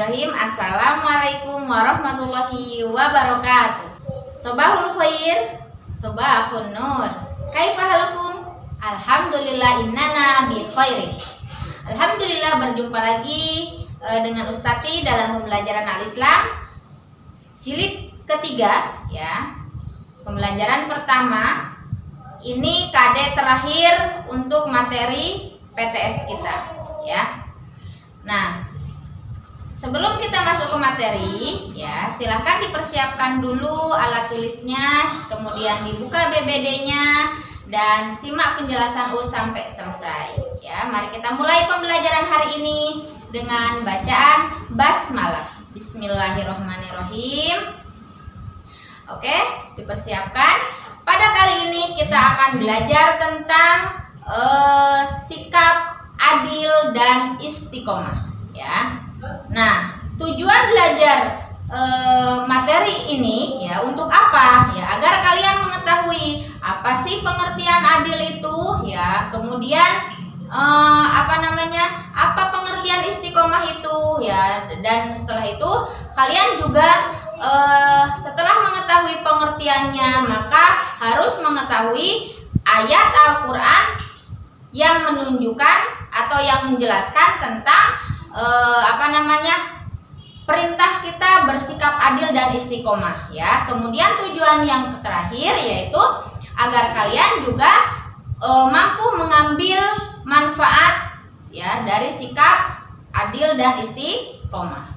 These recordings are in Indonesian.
Bismillahirrahmanirrahim. Assalamualaikum warahmatullahi wabarakatuh. Sobahul khair, sobahun nur. Kaifa halukum? Alhamdulillah innana bi khairin. Alhamdulillah berjumpa lagi dengan Ustati dalam pembelajaran Al-Islam jilid ketiga ya. Pembelajaran pertama ini KD terakhir untuk materi PTS kita ya. Nah, sebelum kita masuk ke materi ya, silahkan dipersiapkan dulu alat tulisnya, kemudian dibuka BBD-nya dan simak penjelasan U sampai selesai ya. Mari kita mulai pembelajaran hari ini dengan bacaan basmalah. Bismillahirrahmanirrahim. Oke, dipersiapkan. Pada kali ini kita akan belajar tentang sikap adil dan istiqomah ya. Nah, tujuan belajar materi ini ya untuk apa? Ya, agar kalian mengetahui apa sih pengertian adil itu ya. Kemudian apa pengertian istiqomah itu ya. Dan setelah itu kalian juga setelah mengetahui pengertiannya, maka harus mengetahui ayat Al-Quran yang menunjukkan atau yang menjelaskan tentang perintah kita bersikap adil dan istiqomah ya. Kemudian tujuan yang terakhir yaitu agar kalian juga mampu mengambil manfaat ya dari sikap adil dan istiqomah.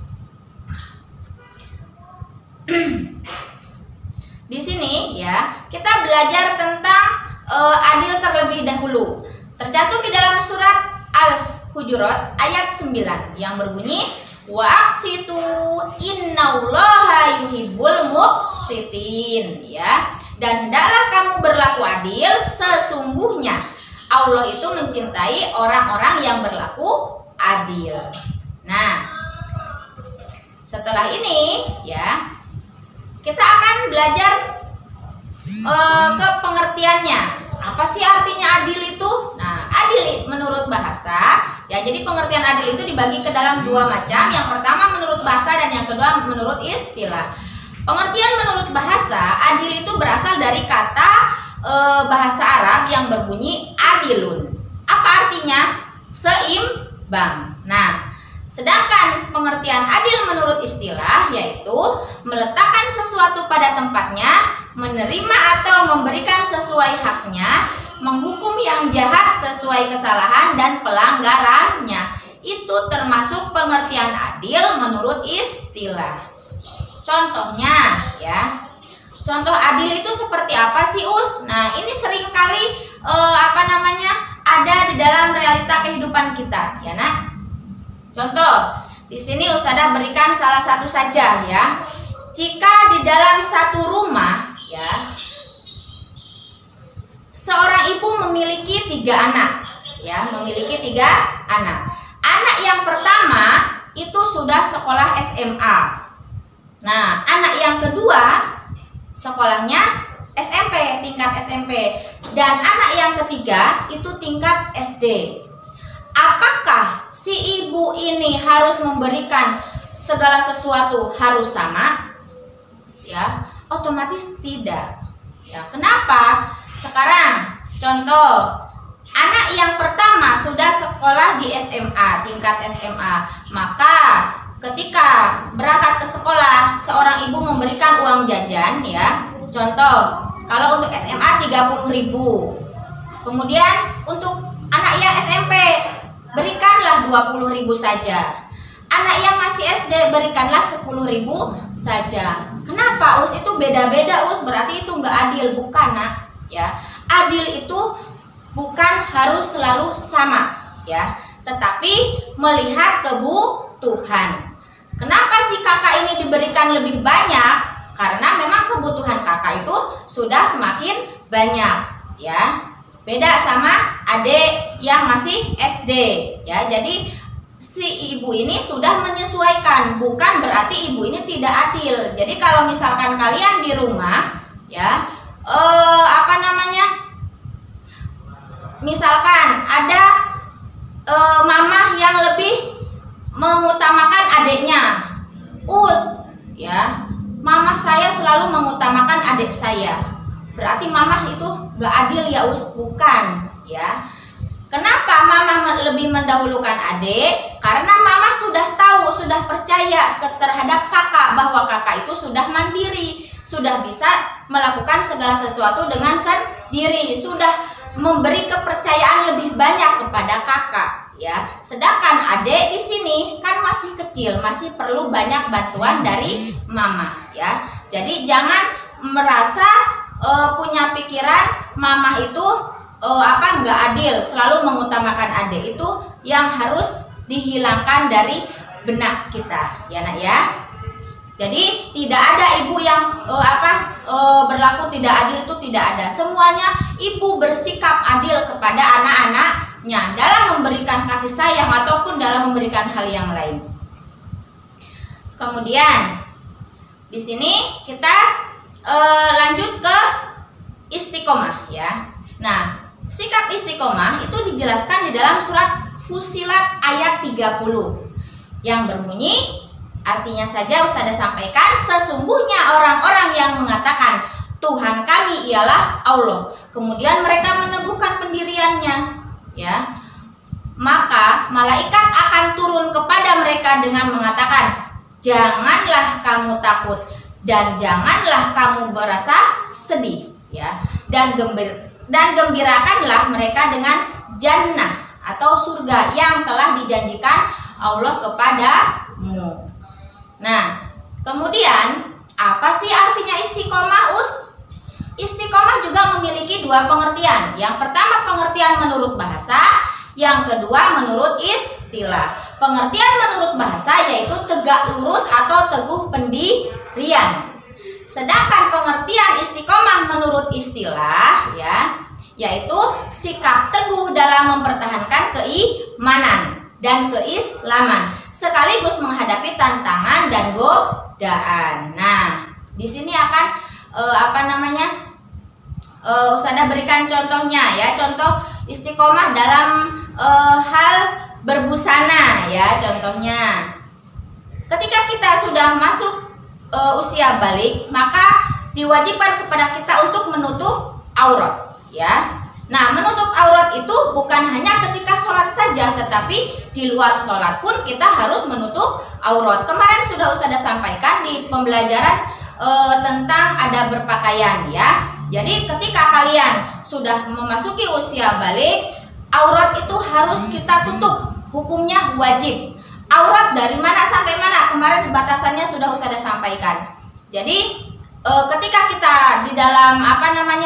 Di sini ya kita belajar tentang adil terlebih dahulu. Tercantum di dalam surat Al-Hujurat ayat 9 yang berbunyi wa aqsitu innallaha yuhibbul muqsitin ya. Dan hendaklah kamu berlaku adil, sesungguhnya Allah itu mencintai orang-orang yang berlaku adil. Nah, setelah ini ya kita akan belajar ke pengertiannya. Apa sih artinya adil itu? Nah, adil menurut bahasa ya, jadi pengertian adil itu dibagi ke dalam dua macam. Yang pertama menurut bahasa dan yang kedua menurut istilah. Pengertian menurut bahasa, adil itu berasal dari kata bahasa Arab yang berbunyi adilun. Apa artinya? Seimbang. Nah, sedangkan pengertian adil menurut istilah yaitu meletakkan sesuatu pada tempatnya, menerima atau memberikan sesuai haknya, menghukum yang jahat sesuai kesalahan dan pelanggarannya. Itu termasuk pengertian adil menurut istilah. Contohnya ya. Contoh adil itu seperti apa sih, Us? Nah, ini seringkali ada di dalam realita kehidupan kita, ya, Nak. Contoh, di sini Ustazah berikan salah satu saja ya. Jika di dalam satu rumah ya, seorang ibu memiliki 3 anak ya, memiliki 3 anak. Anak yang pertama itu sudah sekolah SMA. Nah, anak yang kedua sekolahnya SMP, tingkat SMP, dan anak yang ketiga itu tingkat SD. Apakah si ibu ini harus memberikan segala sesuatu harus sama? Ya, otomatis tidak. Ya, kenapa? Sekarang contoh, anak yang pertama sudah sekolah di SMA, tingkat SMA. Maka ketika berangkat ke sekolah, seorang ibu memberikan uang jajan ya. Contoh, kalau untuk SMA 30.000. Kemudian untuk anak yang SMP berikanlah 20.000 saja. Anak yang masih SD berikanlah 10.000 saja. Kenapa, Us? Itu beda-beda, Us. Berarti itu nggak adil, bukan, Nak? Ya, adil itu bukan harus selalu sama, ya. Tetapi melihat kebutuhan. Kenapa si kakak ini diberikan lebih banyak? Karena memang kebutuhan kakak itu sudah semakin banyak, ya. Beda sama adik yang masih SD, ya. Jadi si ibu ini sudah menyesuaikan, bukan berarti ibu ini tidak adil. Jadi kalau misalkan kalian di rumah, ya, misalkan ada mamah yang lebih mengutamakan adiknya. Ya, mama saya selalu mengutamakan adik saya. Berarti mama itu gak adil ya bukan ya. Kenapa mama lebih mendahulukan adik? Karena mama sudah tahu, sudah percaya terhadap kakak bahwa kakak itu sudah mandiri, sudah bisa melakukan segala sesuatu dengan sendiri, sudah memberi kepercayaan lebih banyak kepada kakak ya. Sedangkan adik di sini kan masih kecil, masih perlu banyak bantuan dari mama ya. Jadi jangan merasa punya pikiran mama itu nggak adil, selalu mengutamakan adik. Itu yang harus dihilangkan dari benak kita ya nak ya. Jadi tidak ada ibu yang berlaku tidak adil, itu tidak ada. Semuanya ibu bersikap adil kepada anak-anaknya dalam memberikan kasih sayang ataupun dalam memberikan hal yang lain. Kemudian di sini kita lanjut ke istiqomah ya. Nah, sikap istiqomah itu dijelaskan di dalam surat Fussilat ayat 30 yang berbunyi, artinya saja Ustazah sampaikan, sesungguhnya orang-orang yang mengatakan Tuhan kami ialah Allah, kemudian mereka meneguhkan pendiriannya ya, maka malaikat akan turun kepada mereka dengan mengatakan, janganlah kamu takut dan janganlah kamu merasa sedih ya, dan gembirakanlah mereka dengan jannah atau surga yang telah dijanjikan Allah kepadamu. Nah, kemudian apa sih artinya istiqomah Istiqomah juga memiliki dua pengertian. Yang pertama pengertian menurut bahasa, yang kedua menurut istilah. Pengertian menurut bahasa yaitu tegak lurus atau teguh pendirian. Sedangkan pengertian istiqomah menurut istilah ya, yaitu sikap teguh dalam mempertahankan keimanan dan keislaman sekaligus menghadapi tantangan dan godaan. Nah, di sini akan Ustazah berikan contohnya ya, contoh istiqomah dalam hal berbusana ya. Contohnya, ketika kita sudah masuk usia balik, maka diwajibkan kepada kita untuk menutup aurat ya. Nah, menutup aurat itu bukan hanya ketika sholat saja, tetapi di luar sholat pun kita harus menutup aurat. Kemarin sudah Ustazah sampaikan di pembelajaran tentang adab berpakaian ya. Jadi ketika kalian sudah memasuki usia balik, aurat itu harus kita tutup, hukumnya wajib. Aurat dari mana sampai mana? Kemarin batasannya sudah Ustazah sampaikan. Jadi ketika kita di dalam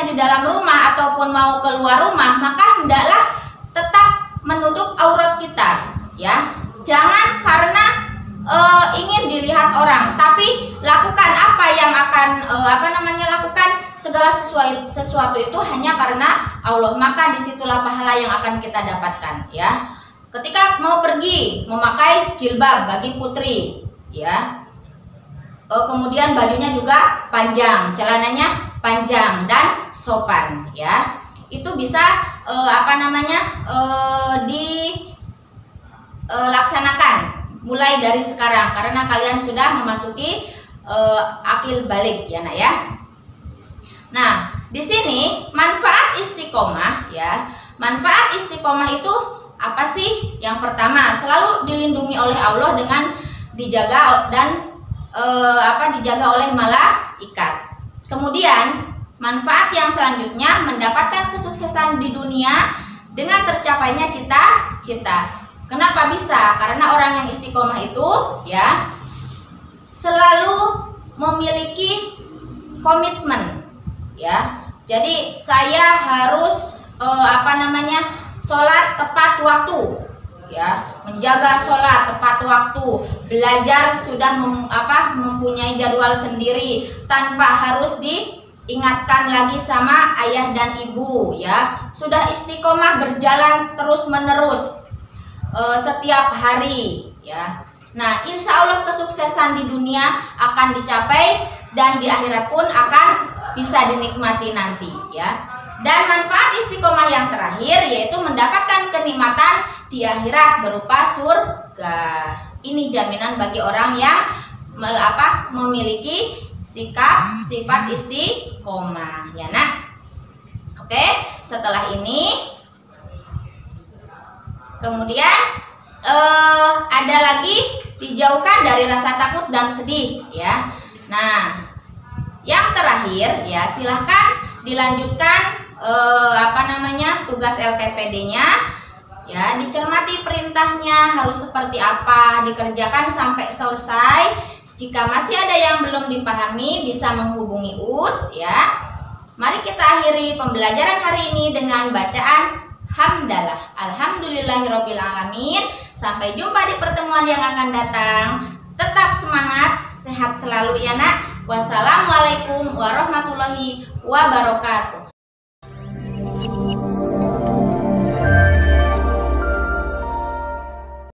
di dalam rumah ataupun mau keluar rumah, maka hendaklah tetap menutup aurat kita ya. Jangan karena ingin dilihat orang, tapi lakukan apa yang akan lakukan segala sesuatu itu hanya karena Allah, maka disitulah pahala yang akan kita dapatkan ya. Ketika mau pergi memakai jilbab bagi putri ya, kemudian bajunya juga panjang, celananya panjang dan sopan ya, itu bisa dilaksanakan mulai dari sekarang karena kalian sudah memasuki akil balik ya nak ya. Nah, di sini manfaat istiqomah ya. Manfaat istiqomah itu apa sih? Yang pertama, selalu dilindungi oleh Allah dengan dijaga dan dijaga oleh malaikat. Kemudian manfaat yang selanjutnya mendapatkan kesuksesan di dunia dengan tercapainya cita-cita. Kenapa bisa? Karena orang yang istiqomah itu ya selalu memiliki komitmen ya. Jadi saya harus sholat tepat waktu ya, menjaga sholat tepat waktu, belajar sudah mempunyai jadwal sendiri tanpa harus diingatkan lagi sama ayah dan ibu ya. Sudah istiqomah berjalan terus menerus setiap hari ya. Nah, insya Allah kesuksesan di dunia akan dicapai dan di akhirat pun akan bisa dinikmati nanti ya. Dan manfaat istiqomah yang terakhir yaitu mendapatkan kenikmatan di akhirat berupa surga. Ini jaminan bagi orang yang memiliki sifat istiqomah ya nak. Oke, setelah ini kemudian ada lagi dijauhkan dari rasa takut dan sedih ya. Nah, yang terakhir ya silahkan dilanjutkan tugas LKPD-nya ya, dicermati perintahnya harus seperti apa, dikerjakan sampai selesai. Jika masih ada yang belum dipahami bisa menghubungi US ya. Mari kita akhiri pembelajaran hari ini dengan bacaan hamdalah. Alhamdulillahirabbil alamin. Sampai jumpa di pertemuan yang akan datang. Tetap semangat, sehat selalu ya nak. Wassalamualaikum warahmatullahi wabarakatuh.